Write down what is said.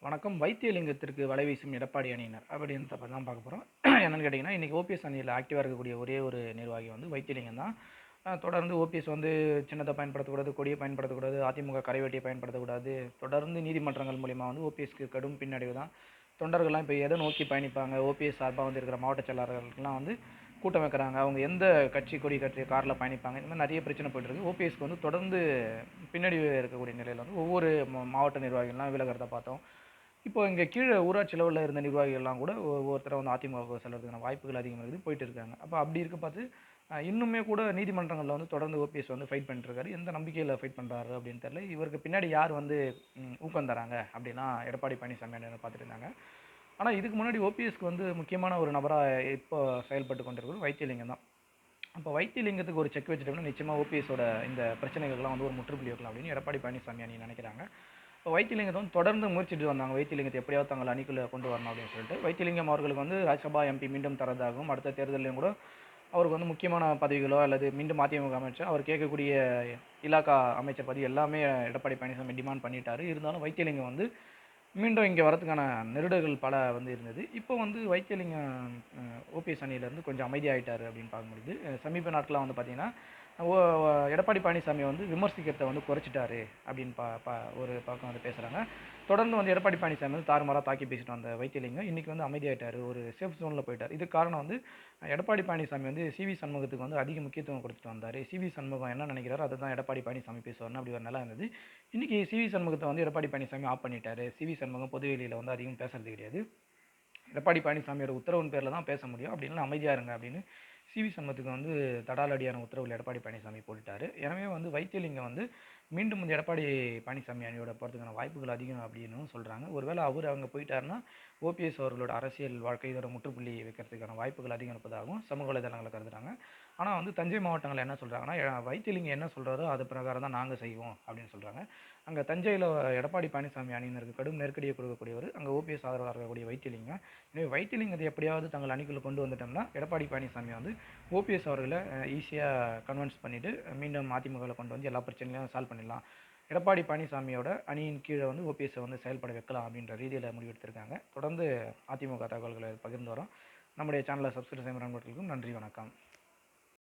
வணக்கம். வைத்தியலிங்கத்திற்கு வலை வீசும் எடப்பாடி அணியினர் அப்படின்றத பத்தி தான் பார்க்க போறோம். என்னன்னு கேட்டீங்கன்னா, இன்னைக்கு ஓபிஎஸ் அணியில ஆக்டிவா இருக்கக்கூடிய ஒரே ஒரு நிர்வாகி வந்து வைத்தியலிங்கம் தான். தொடர்ந்து ஓபிஎஸ் வந்து சின்னத்த பயன்படுத்தக்கூடாது, கொடிய பயன்படுத்தக்கூடாது, அதிமுக கரைவேட்டிய பயன்படுத்தக்கூடாது. தொடர்ந்து நீதிமன்றங்கள் மூலியமா வந்து ஓபிஎஸ்க்கு கடும் பின்னடைவு தான். தொண்டர்கள்லாம் இப்போ எதை நோக்கி பயணிப்பாங்க? ஓபிஎஸ் சார்பா வந்து இருக்கிற மாவட்ட செயலாளர்களுக்கெல்லாம் வந்து கூட்டம் வைக்கிறாங்க. அவங்க எந்த கட்சி கொடி கட்டிய கார்ல பயணிப்பாங்க? இந்த மாதிரி நிறைய பிரச்சனை போயிட்டு இருக்கு. ஓபிஎஸ்க்கு வந்து தொடர்ந்து பின்னடைவு இருக்கக்கூடிய நிலையில வந்து ஒவ்வொரு மாவட்ட நிர்வாகிகள்லாம் விலகிறத பார்த்தோம். இப்போ இங்கே கீழே ஊராட்சி லெவலில் இருந்த நிர்வாகிகள்லாம் கூட ஒவ்வொருத்தரை வந்து அதிமுக செல்றதுக்கான வாய்ப்புகள் அதிகமாக இருக்குது, போயிட்டு இருக்காங்க. அப்போ அப்படி இருக்க பார்த்து இன்னுமே கூட நீதிமன்றங்களில் வந்து தொடர்ந்து ஓபிஎஸ் வந்து ஃபைட் பண்ணிட்டு இருக்காரு. எந்த நம்பிக்கையில் ஃபைட் பண்ணுறாரு அப்படின்னு தெரியல. இவருக்கு பின்னாடி யார் வந்து ஊக்கம் தராங்க அப்படின்னா எடப்பாடி பழனிசாமி பார்த்துட்டு இருந்தாங்க. ஆனால் இதுக்கு முன்னாடி ஓபிஎஸ்க்கு வந்து முக்கியமான ஒரு நபராக இப்போ செயல்பட்டு கொண்டிருக்கிறது வைத்தியலிங்கம் தான். அப்போ வைத்தியலிங்கத்துக்கு ஒரு செக் வச்சுட்டோம்னா நிச்சயமாக ஓபிஎஸோட இந்த பிரச்சனைகள்லாம் வந்து ஒரு முற்றுப்புள்ளி வைக்கலாம் அப்படின்னு எடப்பாடி பழனிசாமி அணி நினைக்கிறாங்க. இப்போ வைத்தியலிங்கத்தை வந்து தொடர்ந்து முயற்சிட்டு வந்தாங்க. வைத்தியலிங்கத்தை எப்படியாவது தங்கள் அணிக்குள்ளே கொண்டு வரணும் அப்படின்னு சொல்லிட்டு வைத்தியலிங்கம் அவர்களுக்கு வந்து ராஜ்யசபா எம்பி மீண்டும் தரதாகவும், அடுத்த தேர்தலையும் கூட அவருக்கு வந்து முக்கியமான பதவிகளோ அல்லது மீண்டும் அதிமுக அமைச்சர் அவர் கேட்கக்கூடிய இலாக்கா அமைச்சர் பதவி எல்லாமே எடப்பாடி பழனிசாமி டிமாண்ட் பண்ணிட்டாரு. இருந்தாலும் வைத்தியலிங்கம் வந்து மீண்டும் இங்கே வரதுக்கான நெருடல்கள் பல வந்து இருந்தது. இப்போ வந்து வைத்தியலிங்கம் ஓபிஎஸ் அணியிலேருந்து கொஞ்சம் அமைதியாகிட்டார் அப்படின்னு பார்க்க முடியுது. சமீப நாட்களாக வந்து பார்த்தீங்கன்னா ஓ எடப்பாடி பழனிசாமி வந்து விமர்சிக்கிறத வந்து குறைச்சிட்டாரு அப்படின்னு ஒரு பக்கம் வந்து பேசுகிறாங்க. தொடர்ந்து வந்து எடப்பாடி பழனிசாமி வந்து தாறுமாறாக தாக்கி பேசிட்டு வந்த வைத்தியலிங்கம் இன்னைக்கு வந்து அமைதியாயிட்டார், ஒரு சேஃப் ஜோனில் போயிட்டார். இதுக்கு காரணம் வந்து எடப்பாடி பழனிசாமி வந்து சிவி சண்முகத்துக்கு வந்து அதிக முக்கியத்துவம் கொடுத்துட்டு வந்தார். சிவி சண்முகம் என்ன நினைக்கிறாரோ அதை தான் எடப்பாடி பழனிசாமி பேசுவார்னு அப்படி ஒரு நிலை இருந்தது. இன்னைக்கு சிவி சண்முகத்தை வந்து எடப்பாடி பழனிசாமி ஆஃப் பண்ணிட்டாரு. சிவி சண்முகம் பொதுவெளியில் வந்து அதிகம் பேசுறது கிடையாது. எடப்பாடி பழனிசாமியோட உத்தரவின் பேரில் தான் பேச முடியும், அப்படின்னு அமைதியாக இருங்க அப்படின்னு சிவி சண்முகத்துக்கு வந்து தடாலடியான உத்தரவில் எடப்பாடி பழனிசாமி போட்டுட்டாரு. எனவே வந்து வைத்தியலிங்கம் வந்து மீண்டும் வந்து எடப்பாடி பழனிசாமி அணியோட போகிறதுக்கான வாய்ப்புகள் அதிகம் அப்படின்னு சொல்கிறாங்க. ஒருவேளை அவர் அவங்க போயிட்டாருன்னா ஓபிஎஸ் அவர்களோட அரசியல் வாழ்க்கை இதோட முற்றுப்புள்ளி வைக்கிறதுக்கான வாய்ப்புகள் அதிகம் இருப்பதாகவும் சமூக வலைதளங்களை கருதுறாங்க. ஆனால் வந்து தஞ்சை மாவட்டங்கள் என்ன சொல்கிறாங்கன்னா, வைத்தியலிங்கம் என்ன சொல்கிறாரோ அது பிரகாரம் தான் நாங்கள் செய்வோம் அப்படின்னு சொல்கிறாங்க. அங்கே தஞ்சையில் எடப்பாடி பழனிசாமி அணியினருக்கு கடும் நெருக்கடியை கொடுக்கக்கூடியவர் அங்கே ஓபிஎஸ் ஆதரவாக இருக்கக்கூடிய வைத்தியலிங்கம். எனவே வைத்தியலிங்கத்தை எப்படியாவது தங்கள் அணிக்குள்ளே கொண்டு வந்துட்டோம்னா எடப்பாடி பழனிசாமி வந்து ஓபிஎஸ் அவர்களை ஈஸியாக கன்வின்ஸ் பண்ணிவிட்டு மீண்டும் அதிமுகவில் கொண்டு வந்து எல்லா பிரச்சனையும் சால்வ் பண்ணிடலாம். எடப்பாடி பழனிசாமியோட அணியின் கீழே வந்து ஓபிஎஸ்ஸை வந்து செயல்பட வைக்கலாம் அப்படின்ற ரீதியில் முடிவெடுத்திருக்காங்க. தொடர்ந்து அதிமுக தகவல்களை பகிர்ந்து வரோம். நம்முடைய சேனலை சப்ஸ்கிரைப் செய்யும் நண்பர்களுக்கும் நன்றி, வணக்கம்.